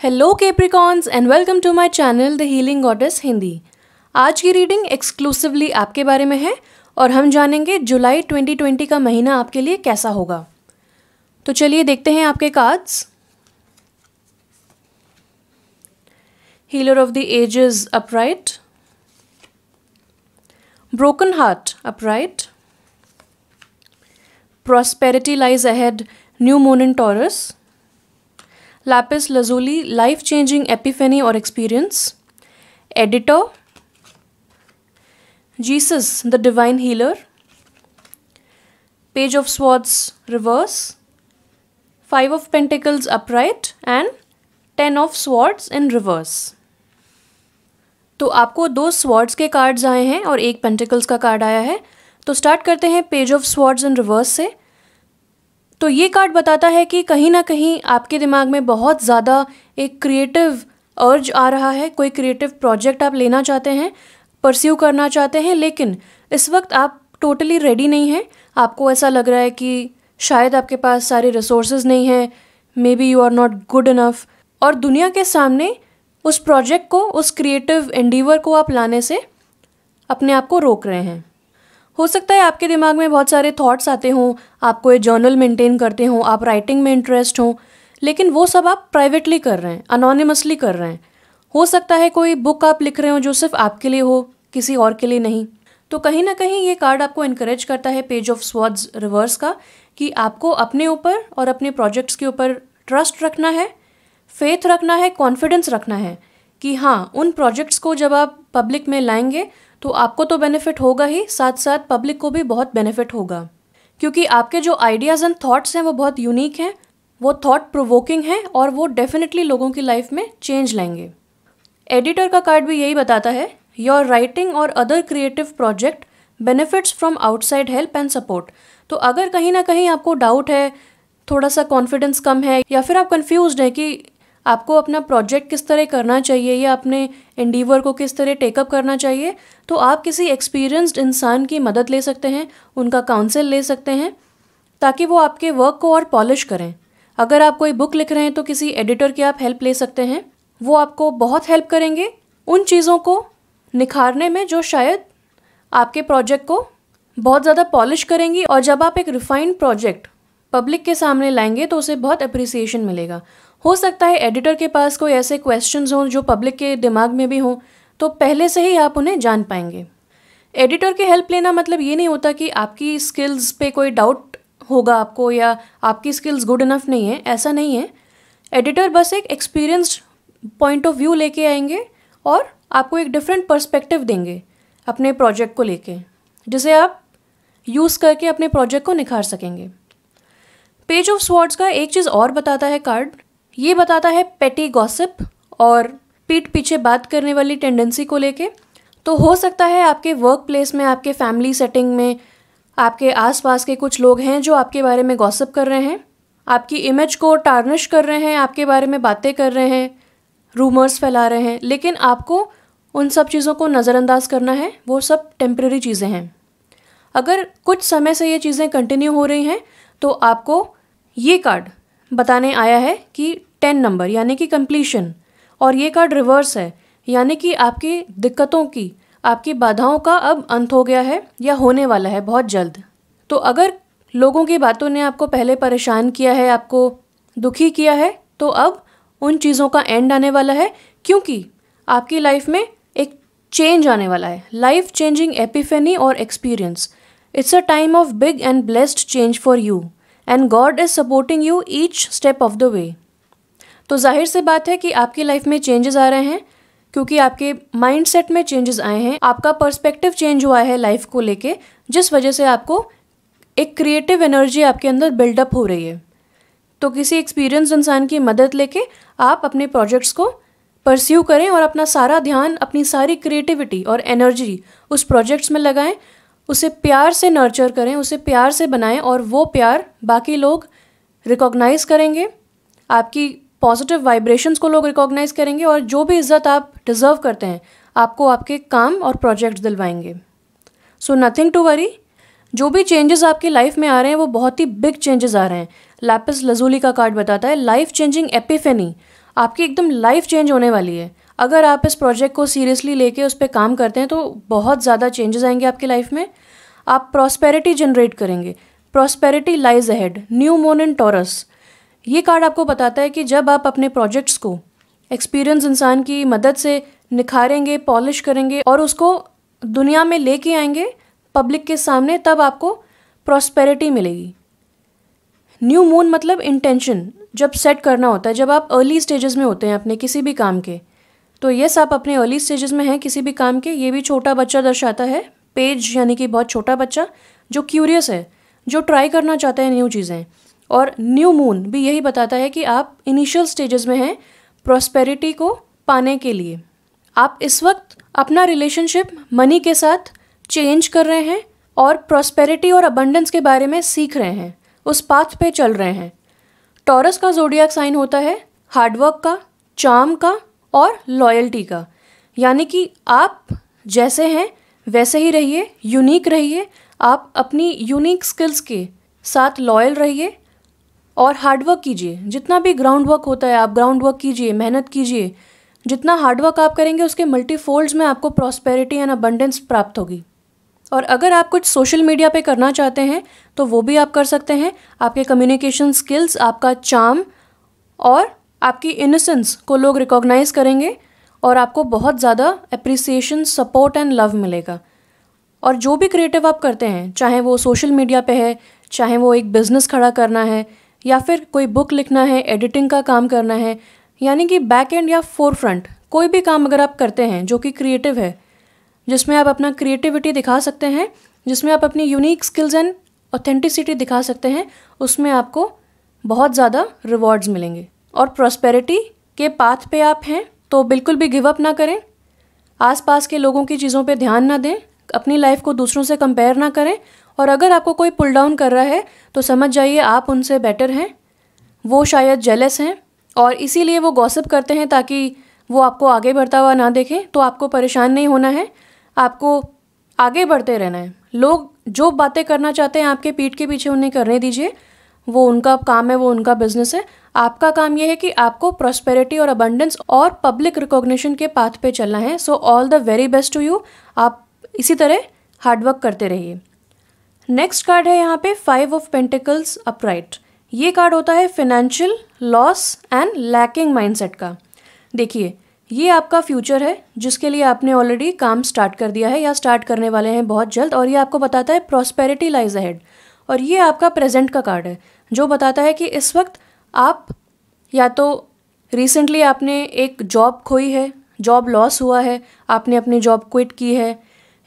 Hello Capricorns and welcome to my channel the healing goddess Hindi. आज की reading exclusively आपके बारे में है और हम जानेंगे जुलाई 2020 का महीना आपके लिए कैसा होगा। तो चलिए देखते हैं आपके cards. Healer of the ages upright, broken heart upright, prosperity lies ahead, new moon in Taurus, Lapis Lazuli, life-changing epiphany or experience. Editor, Jesus, the divine healer. Page of Swords reverse, 5 of Pentacles upright and 10 of Swords in reverse. तो आपको 2 Swords के cards आए हैं और 1 Pentacles का card आया है। तो स्टार्ट करते हैं page of swords in reverse से। तो ये कार्ड बताता है कि कहीं ना कहीं आपके दिमाग में बहुत ज़्यादा एक क्रिएटिव अर्ज आ रहा है, कोई क्रिएटिव प्रोजेक्ट आप लेना चाहते हैं, परस्यू करना चाहते हैं, लेकिन इस वक्त आप टोटली रेडी नहीं हैं। आपको ऐसा लग रहा है कि शायद आपके पास सारे रिसोर्सेज नहीं हैं, maybe you are not good enough, और दुनिया के सामने उस प्रोजेक्ट को, उस क्रिएटिव एंडीवर को आप लाने से अपने आप को रोक रहे हैं। हो सकता है आपके दिमाग में बहुत सारे थॉट्स आते हों, आप कोई जर्नल मेंटेन करते हों, आप राइटिंग में इंटरेस्ट हों, लेकिन वो सब आप प्राइवेटली कर रहे हैं, अनोनिमसली कर रहे हैं। हो सकता है कोई बुक आप लिख रहे हो जो सिर्फ आपके लिए हो, किसी और के लिए नहीं। तो कहीं ना कहीं ये कार्ड आपको इनकरेज करता है, पेज ऑफ स्वॉर्ड्स रिवर्स का, कि आपको अपने ऊपर और अपने प्रोजेक्ट्स के ऊपर ट्रस्ट रखना है, फेथ रखना है, कॉन्फिडेंस रखना है कि हाँ, उन प्रोजेक्ट्स को जब आप पब्लिक में लाएंगे तो आपको तो बेनिफिट होगा ही, साथ साथ पब्लिक को भी बहुत बेनिफिट होगा, क्योंकि आपके जो आइडियाज़ एंड थॉट्स हैं वो बहुत यूनिक हैं, वो थॉट प्रोवोकिंग हैं और वो डेफिनेटली लोगों की लाइफ में चेंज लाएंगे। एडिटर का कार्ड भी यही बताता है, योर राइटिंग और other creative project benefits from outside help and support. तो अगर कहीं ना कहीं आपको डाउट है, थोड़ा सा कॉन्फिडेंस कम है, या फिर आप कन्फ्यूज्ड हैं कि आपको अपना प्रोजेक्ट किस तरह करना चाहिए या अपने एंडीवर को किस तरह टेकअप करना चाहिए, तो आप किसी एक्सपीरियंस्ड इंसान की मदद ले सकते हैं, उनका काउंसिल ले सकते हैं, ताकि वो आपके वर्क को और पॉलिश करें। अगर आप कोई बुक लिख रहे हैं तो किसी एडिटर की आप हेल्प ले सकते हैं, वो आपको बहुत हेल्प करेंगे उन चीज़ों को निखारने में जो शायद आपके प्रोजेक्ट को बहुत ज़्यादा पॉलिश करेंगी। और जब आप एक रिफाइंड प्रोजेक्ट पब्लिक के सामने लाएंगे तो उसे बहुत अप्रिसिएशन मिलेगा। हो सकता है एडिटर के पास कोई ऐसे क्वेश्चंस हों जो पब्लिक के दिमाग में भी हों, तो पहले से ही आप उन्हें जान पाएंगे। एडिटर की हेल्प लेना मतलब ये नहीं होता कि आपकी स्किल्स पे कोई डाउट होगा आपको या आपकी स्किल्स गुड इनफ नहीं है, ऐसा नहीं है। एडिटर बस एक एक्सपीरियंस्ड पॉइंट ऑफ व्यू लेके आएंगे और आपको एक डिफरेंट पर्सपेक्टिव देंगे अपने प्रोजेक्ट को लेके, जिसे आप यूज़ करके अपने प्रोजेक्ट को निखार सकेंगे। पेज ऑफ स्वॉर्ड्स का एक चीज़ और बताता है कार्ड, ये बताता है पेटी गॉसिप और पीठ पीछे बात करने वाली टेंडेंसी को लेके। तो हो सकता है आपके वर्क प्लेस में, आपके फैमिली सेटिंग में, आपके आसपास के कुछ लोग हैं जो आपके बारे में गॉसिप कर रहे हैं, आपकी इमेज को टार्निश कर रहे हैं, आपके बारे में बातें कर रहे हैं, रूमर्स फैला रहे हैं, लेकिन आपको उन सब चीज़ों को नज़रअंदाज करना है। वो सब टेम्प्रेरी चीज़ें हैं। अगर कुछ समय से ये चीज़ें कंटिन्यू हो रही हैं तो आपको ये कार्ड बताने आया है कि 10 नंबर यानी कि कंप्लीशन, और ये कार्ड रिवर्स है, यानी कि आपकी दिक्कतों की, आपकी बाधाओं का अब अंत हो गया है या होने वाला है बहुत जल्द। तो अगर लोगों की बातों ने आपको पहले परेशान किया है, आपको दुखी किया है, तो अब उन चीज़ों का एंड आने वाला है, क्योंकि आपकी लाइफ में एक चेंज आने वाला है, लाइफ चेंजिंग एपिफेनी और experience. It's a time of big and blessed change for you and God is supporting you each step of the way. तो जाहिर सी बात है कि आपकी लाइफ में चेंजेस आ रहे हैं, क्योंकि आपके माइंडसेट में चेंजेस आए हैं, आपका पर्सपेक्टिव चेंज हुआ है लाइफ को लेके, जिस वजह से आपको एक क्रिएटिव एनर्जी आपके अंदर बिल्डअप हो रही है। तो किसी एक्सपीरियंस इंसान की मदद लेके आप अपने प्रोजेक्ट्स को परस्यू करें और अपना सारा ध्यान, अपनी सारी क्रिएटिविटी और एनर्जी उस प्रोजेक्ट्स में लगाएं, उसे प्यार से नर्चर करें, उसे प्यार से बनाएं, और वो प्यार बाकी लोग रिकॉग्नाइज करेंगे, आपकी पॉजिटिव वाइब्रेशंस को लोग रिकॉग्नाइज करेंगे, और जो भी इज़्ज़त आप डिज़र्व करते हैं आपको आपके काम और प्रोजेक्ट्स दिलवाएंगे। So nothing to worry. जो भी चेंजेस आपकी लाइफ में आ रहे हैं वो बहुत ही बिग चेंजेस आ रहे हैं। लैपिस लजूली का कार्ड बताता है लाइफ चेंजिंग एपिफेनी। आपकी एकदम लाइफ चेंज होने वाली है। अगर आप इस प्रोजेक्ट को सीरियसली लेके उस पर काम करते हैं तो बहुत ज़्यादा चेंजेस आएंगे आपकी लाइफ में। आप प्रॉस्पेरिटी जनरेट करेंगे। Prosperity lies ahead. New moon in taurus. ये कार्ड आपको बताता है कि जब आप अपने प्रोजेक्ट्स को एक्सपीरियंस इंसान की मदद से निखारेंगे, पॉलिश करेंगे और उसको दुनिया में लेके आएंगे पब्लिक के सामने, तब आपको प्रॉस्पेरिटी मिलेगी। न्यू मून मतलब इंटेंशन जब सेट करना होता है, जब आप अर्ली स्टेजेस में होते हैं अपने किसी भी काम के। तो यस, आप अपने अर्ली स्टेजेस में हैं किसी भी काम के। ये भी छोटा बच्चा दर्शाता है। पेज यानी कि बहुत छोटा बच्चा जो क्यूरियस है, जो ट्राई करना चाहता है न्यू चीज़ें। और न्यू मून भी यही बताता है कि आप इनिशियल स्टेजेस में हैं प्रॉस्पेरिटी को पाने के लिए। आप इस वक्त अपना रिलेशनशिप मनी के साथ चेंज कर रहे हैं और प्रॉस्पेरिटी और अबंडेंस के बारे में सीख रहे हैं, उस पाथ पे चल रहे हैं। टॉरस का ज़ोडिएक साइन होता है हार्डवर्क का, चार्म का और लॉयल्टी का। यानी कि आप जैसे हैं वैसे ही रहिए, यूनिक रहिए। आप अपनी यूनिक स्किल्स के साथ लॉयल रहिए और हार्डवर्क कीजिए। जितना भी ग्राउंड वर्क होता है आप ग्राउंड वर्क कीजिए, मेहनत कीजिए। जितना हार्डवर्क आप करेंगे उसके मल्टीफोल्ड्स में आपको प्रॉस्पेरिटी एंड अबंडेंस प्राप्त होगी। और अगर आप कुछ सोशल मीडिया पे करना चाहते हैं तो वो भी आप कर सकते हैं। आपके कम्युनिकेशन स्किल्स, आपका चार्म और आपकी इनोसेंस को लोग रिकॉग्नाइज करेंगे और आपको बहुत ज़्यादा अप्रिसिएशन, सपोर्ट एंड लव मिलेगा। और जो भी क्रिएटिव आप करते हैं, चाहे वो सोशल मीडिया पे है, चाहे वो एक बिज़नेस खड़ा करना है या फिर कोई बुक लिखना है, एडिटिंग का काम करना है, यानी कि बैक एंड या फोर फ्रंट कोई भी काम अगर आप करते हैं जो कि क्रिएटिव है, जिसमें आप अपना क्रिएटिविटी दिखा सकते हैं, जिसमें आप अपनी यूनिक स्किल्स एंड ऑथेंटिसिटी दिखा सकते हैं, उसमें आपको बहुत ज़्यादा रिवॉर्ड्स मिलेंगे। और प्रॉस्पेरिटी के पाथ पे आप हैं तो बिल्कुल भी गिव अप ना करें। आसपास के लोगों की चीज़ों पे ध्यान ना दें, अपनी लाइफ को दूसरों से कंपेयर ना करें। और अगर आपको कोई पुल डाउन कर रहा है तो समझ जाइए आप उनसे बेटर हैं। वो शायद जेलस हैं और इसीलिए वो गॉसिप करते हैं ताकि वो आपको आगे बढ़ता हुआ ना देखें। तो आपको परेशान नहीं होना है, आपको आगे बढ़ते रहना है। लोग जो बातें करना चाहते हैं आपके पीठ के पीछे उन्हें करने दीजिए, वो उनका काम है, वो उनका बिजनेस है। आपका काम ये है कि आपको प्रॉस्पेरिटी और अबंडेंस और पब्लिक रिकॉग्निशन के पाथ पे चलना है। So all the very best to you. आप इसी तरह हार्डवर्क करते रहिए। नेक्स्ट कार्ड है यहाँ पे 5 ऑफ पेंटिकल्स अपराइट। ये कार्ड होता है financial loss and lacking mindset का। देखिए, ये आपका फ्यूचर है जिसके लिए आपने ऑलरेडी काम स्टार्ट कर दिया है या स्टार्ट करने वाले हैं बहुत जल्द। और ये आपको बताता है प्रॉस्पेरिटी लाइज अहेड। और ये आपका प्रेजेंट का कार्ड है जो बताता है कि इस वक्त आप या तो रिसेंटली आपने एक जॉब खोई है, जॉब लॉस हुआ है, आपने अपनी जॉब क्विट की है,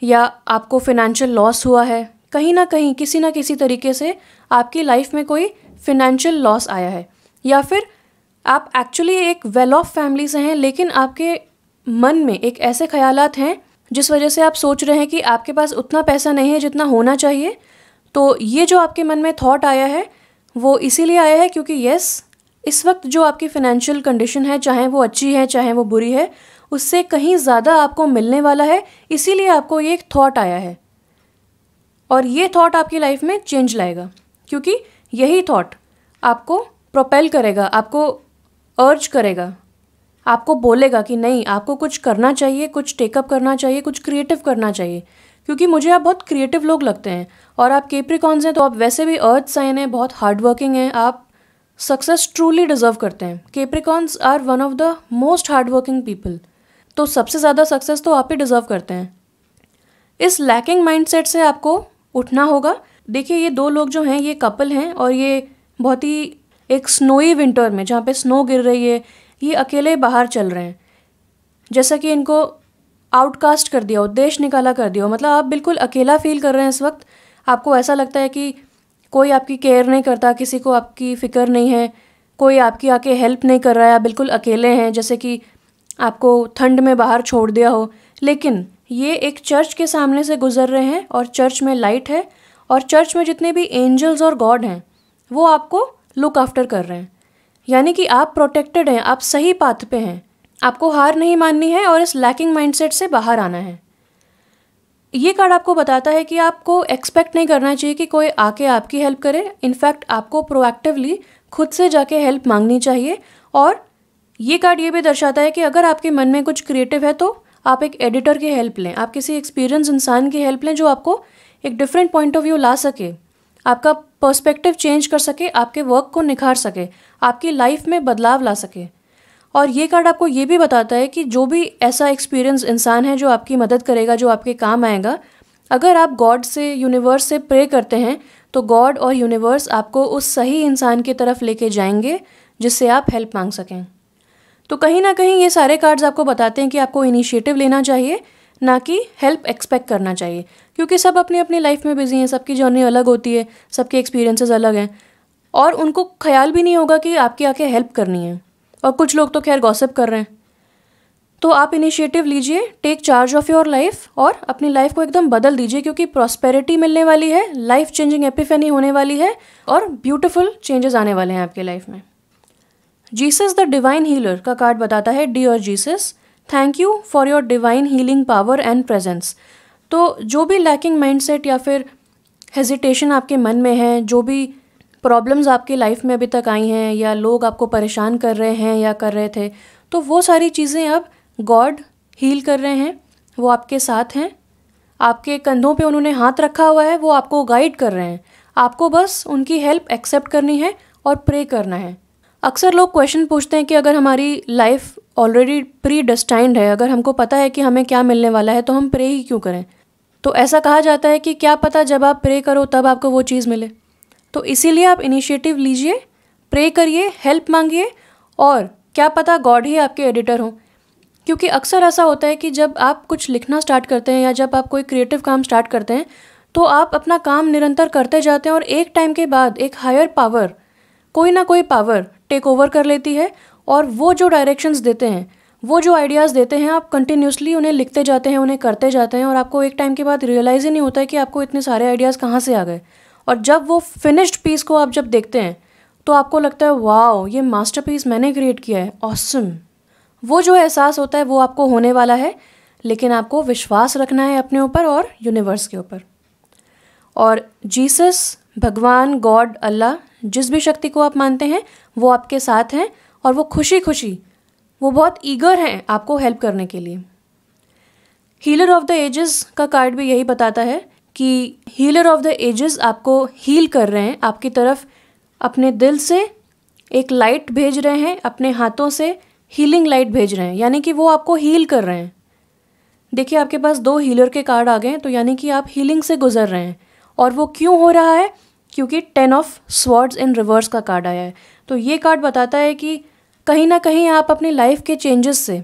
या आपको फिनेंशियल लॉस हुआ है। कहीं ना कहीं किसी ना किसी तरीके से आपकी लाइफ में कोई फिनेंशियल लॉस आया है, या फिर आप एक्चुअली एक वेल ऑफ फैमिली से हैं लेकिन आपके मन में एक ऐसे ख्यालात हैं जिस वजह से आप सोच रहे हैं कि आपके पास उतना पैसा नहीं है जितना होना चाहिए। तो ये जो आपके मन में थॉट आया है वो इसीलिए आया है क्योंकि यस, इस वक्त जो आपकी फिनेंशियल कंडीशन है, चाहे वो अच्छी है चाहे वो बुरी है, उससे कहीं ज़्यादा आपको मिलने वाला है। इसीलिए आपको ये एक थॉट आया है और ये थॉट आपकी लाइफ में चेंज लाएगा, क्योंकि यही थॉट आपको प्रोपेल करेगा, आपको अर्ज करेगा, आपको बोलेगा कि नहीं, आपको कुछ करना चाहिए, कुछ टेकअप करना चाहिए, कुछ क्रिएटिव करना चाहिए। क्योंकि मुझे आप बहुत क्रिएटिव लोग लगते हैं और आप कैप्रिकॉर्न्स हैं तो आप वैसे भी अर्थ साइन हैं, बहुत हार्ड वर्किंग हैं, आप सक्सेस ट्रूली डिजर्व करते हैं। Capricorns are one of the most hard working people. तो सबसे ज़्यादा सक्सेस तो आप ही डिजर्व करते हैं। इस लैकिंग माइंडसेट से आपको उठना होगा। देखिए, ये दो लोग जो हैं ये कपल हैं और ये बहुत ही एक स्नोई विंटर में जहाँ पे स्नो गिर रही है, ये अकेले बाहर चल रहे हैं। जैसा कि इनको आउटकास्ट कर दिया हो, देश निकाला कर दिया हो, मतलब आप बिल्कुल अकेला फील कर रहे हैं इस वक्त। आपको ऐसा लगता है कि कोई आपकी केयर नहीं करता, किसी को आपकी फ़िक्र नहीं है, कोई आपकी आके हेल्प नहीं कर रहा है, आप बिल्कुल अकेले हैं, जैसे कि आपको ठंड में बाहर छोड़ दिया हो। लेकिन ये एक चर्च के सामने से गुजर रहे हैं और चर्च में लाइट है और चर्च में जितने भी एंजल्स और गॉड हैं वो आपको लुक आफ्टर कर रहे हैं। यानी कि आप प्रोटेक्टेड हैं, आप सही पाथ पे हैं। आपको हार नहीं माननी है और इस लैकिंग माइंडसेट से बाहर आना है। ये कार्ड आपको बताता है कि आपको एक्सपेक्ट नहीं करना चाहिए कि कोई आके आपकी हेल्प करे। इनफैक्ट आपको प्रोएक्टिवली खुद से जाके हेल्प मांगनी चाहिए और ये कार्ड ये भी दर्शाता है कि अगर आपके मन में कुछ क्रिएटिव है तो आप एक एडिटर की हेल्प लें, आप किसी एक्सपीरियंस इंसान की हेल्प लें जो आपको एक डिफरेंट पॉइंट ऑफ व्यू ला सके, आपका पर्सपेक्टिव चेंज कर सके, आपके वर्क को निखार सके, आपकी लाइफ में बदलाव ला सके। और ये कार्ड आपको ये भी बताता है कि जो भी ऐसा एक्सपीरियंस इंसान है जो आपकी मदद करेगा, जो आपके काम आएगा, अगर आप गॉड से, यूनिवर्स से प्रे करते हैं तो गॉड और यूनिवर्स आपको उस सही इंसान की तरफ लेके जाएंगे जिससे आप हेल्प मांग सकें। तो कहीं ना कहीं ये सारे कार्ड्स आपको बताते हैं कि आपको इनिशिएटिव लेना चाहिए, ना कि हेल्प एक्सपेक्ट करना चाहिए, क्योंकि सब अपनी अपनी लाइफ में बिजी हैं, सबकी जर्नी अलग होती है, सबके एक्सपीरियंसेस अलग हैं और उनको ख्याल भी नहीं होगा कि आपकी आके हेल्प करनी है। और कुछ लोग तो खैर गॉसिप कर रहे हैं। तो आप इनिशिएटिव लीजिए, take charge of your life और अपनी लाइफ को एकदम बदल दीजिए, क्योंकि प्रॉस्पेरिटी मिलने वाली है, लाइफ चेंजिंग एपिफेनी होने वाली है और ब्यूटीफुल चेंजेस आने वाले हैं आपके लाइफ में। जीसस द डिवाइन हीलर का कार्ड बताता है, dear Jesus, thank you for your divine healing power and presence. तो जो भी लैकिंग माइंडसेट या फिर हेजिटेशन आपके मन में है, जो भी प्रॉब्लम्स आपकी लाइफ में अभी तक आई हैं या लोग आपको परेशान कर रहे हैं या कर रहे थे, तो वो सारी चीज़ें अब गॉड हील कर रहे हैं। वो आपके साथ हैं, आपके कंधों पे उन्होंने हाथ रखा हुआ है, वो आपको गाइड कर रहे हैं। आपको बस उनकी हेल्प एक्सेप्ट करनी है और प्रे करना है। अक्सर लोग क्वेश्चन पूछते हैं कि अगर हमारी लाइफ ऑलरेडी प्री डेस्टाइंड है, अगर हमको पता है कि हमें क्या मिलने वाला है, तो हम प्रे ही क्यों करें। तो ऐसा कहा जाता है कि क्या पता जब आप प्रे करो तब आपको वो चीज़ मिले। तो इसीलिए आप इनिशिएटिव लीजिए, प्रे करिए, हेल्प मांगिए और क्या पता गॉड ही आपके एडिटर हो। क्योंकि अक्सर ऐसा होता है कि जब आप कुछ लिखना स्टार्ट करते हैं या जब आप कोई क्रिएटिव काम स्टार्ट करते हैं तो आप अपना काम निरंतर करते जाते हैं और एक टाइम के बाद एक हायर पावर, कोई ना कोई पावर टेक ओवर कर लेती है और वो जो डायरेक्शंस देते हैं, वो जो आइडियाज़ देते हैं, आप कंटिन्यूसली उन्हें लिखते जाते हैं, उन्हें करते जाते हैं और आपको एक टाइम के बाद रियलाइज़ ही नहीं होता है कि आपको इतने सारे आइडियाज़ कहाँ से आ गए। और जब वो फिनिश्ड पीस को आप जब देखते हैं तो आपको लगता है वाओ, ये मास्टरपीस मैंने क्रिएट किया है, ऑसम। वो जो एहसास होता है वो आपको होने वाला है, लेकिन आपको विश्वास रखना है अपने ऊपर और यूनिवर्स के ऊपर। और जीसस, भगवान, गॉड, अल्लाह, जिस भी शक्ति को आप मानते हैं, वो आपके साथ हैं और वो खुशी खुशी, वो बहुत ईगर हैं आपको हेल्प करने के लिए। हीलर ऑफ द एजेस का कार्ड भी यही बताता है कि हीलर ऑफ द एजेस आपको हील कर रहे हैं, आपकी तरफ अपने दिल से एक लाइट भेज रहे हैं, अपने हाथों से हीलिंग लाइट भेज रहे हैं, यानी कि वो आपको हील कर रहे हैं। देखिए आपके पास 2 हीलर के कार्ड आ गए हैं, तो यानी कि आप हीलिंग से गुजर रहे हैं। और वो क्यों हो रहा है? क्योंकि 10 ऑफ स्वॉर्ड्स इन रिवर्स का कार्ड आया है। तो ये कार्ड बताता है कि कहीं ना कहीं आप अपनी लाइफ के चेंजेस से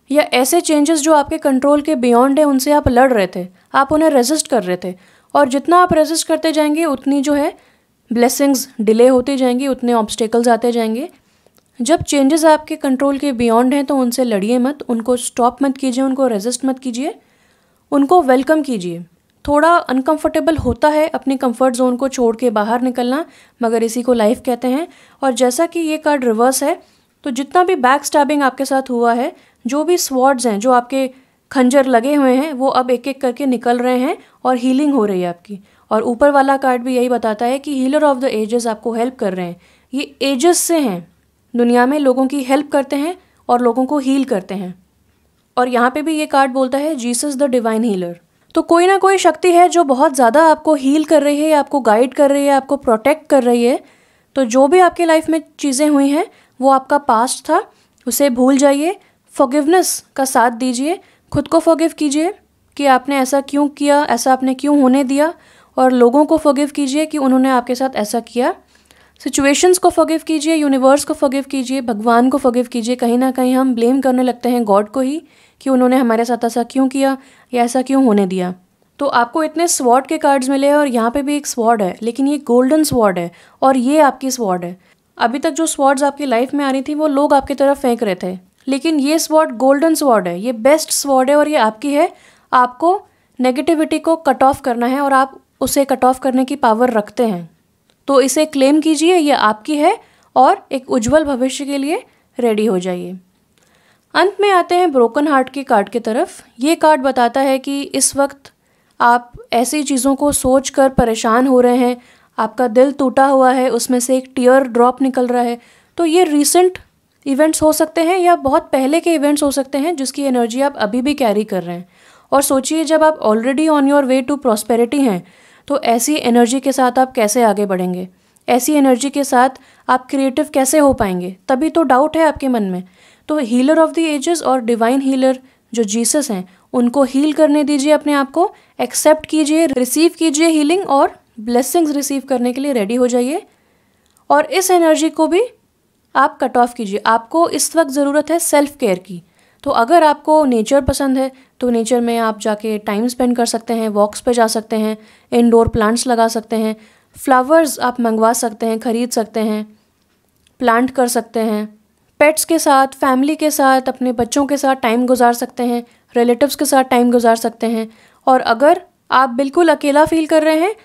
या ऐसे चेंजेस जो आपके कंट्रोल के बियॉन्ड है, उनसे आप लड़ रहे थे, आप उन्हें रेजिस्ट कर रहे थे। और जितना आप रेजिस्ट करते जाएंगे उतनी जो है ब्लेसिंग्स डिले होती जाएंगी, उतने ऑब्स्टेकल्स आते जाएंगे। जब चेंजेस आपके कंट्रोल के बियॉन्ड हैं तो उनसे लड़िए मत, उनको स्टॉप मत कीजिए, उनको रेजिस्ट मत कीजिए, उनको वेलकम कीजिए। थोड़ा अनकंफर्टेबल होता है अपनी कंफर्ट जोन को छोड़ के बाहर निकलना, मगर इसी को लाइफ कहते हैं। और जैसा कि ये कार्ड रिवर्स है, तो जितना भी बैक स्टैबिंग आपके साथ हुआ है, जो भी स्वॉर्ड्स हैं, जो आपके खंजर लगे हुए हैं, वो अब एक एक करके निकल रहे हैं और हीलिंग हो रही है आपकी। और ऊपर वाला कार्ड भी यही बताता है कि हीलर ऑफ द एजेस आपको हेल्प कर रहे हैं। ये एजेस से हैं, दुनिया में लोगों की हेल्प करते हैं और लोगों को हील करते हैं। और यहाँ पे भी ये कार्ड बोलता है जीसस द डिवाइन हीलर। तो कोई ना कोई शक्ति है जो बहुत ज़्यादा आपको हील कर रही है, आपको गाइड कर रही है, आपको प्रोटेक्ट कर रही है। तो जो भी आपके लाइफ में चीज़ें हुई हैं वो आपका पास्ट था, उसे भूल जाइए, फॉरगिवनेस का साथ दीजिए, खुद को फॉरगिव कीजिए कि आपने ऐसा क्यों किया, ऐसा आपने क्यों होने दिया, और लोगों को फॉरगिव कीजिए कि उन्होंने आपके साथ ऐसा किया। सिचुएशंस को फॉरगिव कीजिए, यूनिवर्स को फॉरगिव कीजिए, भगवान को फॉरगिव कीजिए। कहीं ना कहीं हम ब्लेम करने लगते हैं गॉड को ही कि उन्होंने हमारे साथ ऐसा क्यों किया या ऐसा क्यों होने दिया। तो आपको इतने स्वॉर्ड के कार्ड्स मिले हैं और यहाँ पे भी एक स्वॉर्ड है, लेकिन ये गोल्डन स्वॉर्ड है और ये आपकी स्वॉर्ड है। अभी तक जो स्वॉर्ड्स आपकी लाइफ में आ रही थी वो लोग आपकी तरफ फेंक रहे थे, लेकिन ये स्वॉर्ड गोल्डन स्वॉर्ड है, ये बेस्ट स्वॉर्ड है और ये आपकी है। आपको नेगेटिविटी को कट ऑफ करना है और आप उसे कट ऑफ करने की पावर रखते हैं। तो इसे क्लेम कीजिए, ये आपकी है और एक उज्जवल भविष्य के लिए रेडी हो जाइए। अंत में आते हैं ब्रोकन हार्ट के कार्ड की तरफ। ये कार्ड बताता है कि इस वक्त आप ऐसी चीज़ों को सोच कर परेशान हो रहे हैं, आपका दिल टूटा हुआ है, उसमें से एक टीयर ड्रॉप निकल रहा है। तो ये रीसेंट इवेंट्स हो सकते हैं या बहुत पहले के इवेंट्स हो सकते हैं जिसकी एनर्जी आप अभी भी कैरी कर रहे हैं। और सोचिए जब आप already on your way to prosperity हैं तो ऐसी एनर्जी के साथ आप कैसे आगे बढ़ेंगे, ऐसी एनर्जी के साथ आप क्रिएटिव कैसे हो पाएंगे, तभी तो डाउट है आपके मन में। तो हीलर ऑफ द एजेस और डिवाइन हीलर जो जीसस हैं उनको हील करने दीजिए, अपने आप को एक्सेप्ट कीजिए, रिसीव कीजिए हीलिंग और ब्लेसिंग्स रिसीव करने के लिए रेडी हो जाइए। और इस एनर्जी को भी आप कट ऑफ कीजिए। आपको इस वक्त ज़रूरत है सेल्फ केयर की। तो अगर आपको नेचर पसंद है तो नेचर में आप जाके टाइम स्पेंड कर सकते हैं, वॉक्स पे जा सकते हैं, इंडोर प्लांट्स लगा सकते हैं, फ्लावर्स आप मंगवा सकते हैं, ख़रीद सकते हैं, प्लांट कर सकते हैं, पेट्स के साथ, फैमिली के साथ, अपने बच्चों के साथ टाइम गुजार सकते हैं, रिलेटिव्स के साथ टाइम गुजार सकते हैं। और अगर आप बिल्कुल अकेला फील कर रहे हैं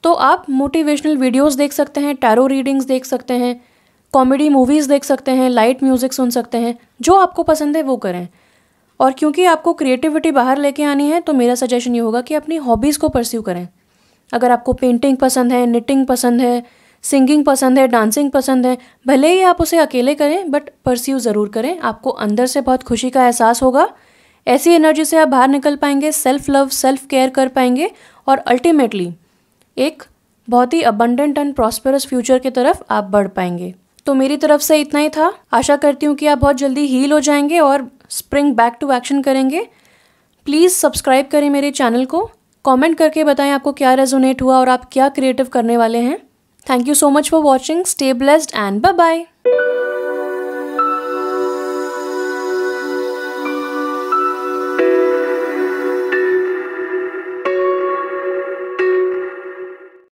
तो आप मोटिवेशनल वीडियोस देख सकते हैं, टैरो रीडिंग्स देख सकते हैं, कॉमेडी मूवीज़ देख सकते हैं, लाइट म्यूज़िक सुन सकते हैं। जो आपको पसंद है वो करें। और क्योंकि आपको क्रिएटिविटी बाहर लेके आनी है तो मेरा सजेशन ये होगा कि अपनी हॉबीज़ को परस्यू करें। अगर आपको पेंटिंग पसंद है, निटिंग पसंद है, सिंगिंग पसंद है, डांसिंग पसंद है, भले ही आप उसे अकेले करें बट परस्यू ज़रूर करें। आपको अंदर से बहुत खुशी का एहसास होगा। ऐसी एनर्जी से आप बाहर निकल पाएंगे, सेल्फ लव, सेल्फ केयर कर पाएंगे और अल्टीमेटली एक बहुत ही अबंडेंट एंड प्रॉस्पेरस फ्यूचर की तरफ आप बढ़ पाएंगे। तो मेरी तरफ से इतना ही था। आशा करती हूँ कि आप बहुत जल्दी हील हो जाएंगे और स्प्रिंग बैक टू एक्शन करेंगे। प्लीज़ सब्सक्राइब करें मेरे चैनल को, कमेंट करके बताएं आपको क्या रेजोनेट हुआ और आप क्या क्रिएटिव करने वाले हैं। Thank you so much for watching. Stay blessed and bye bye.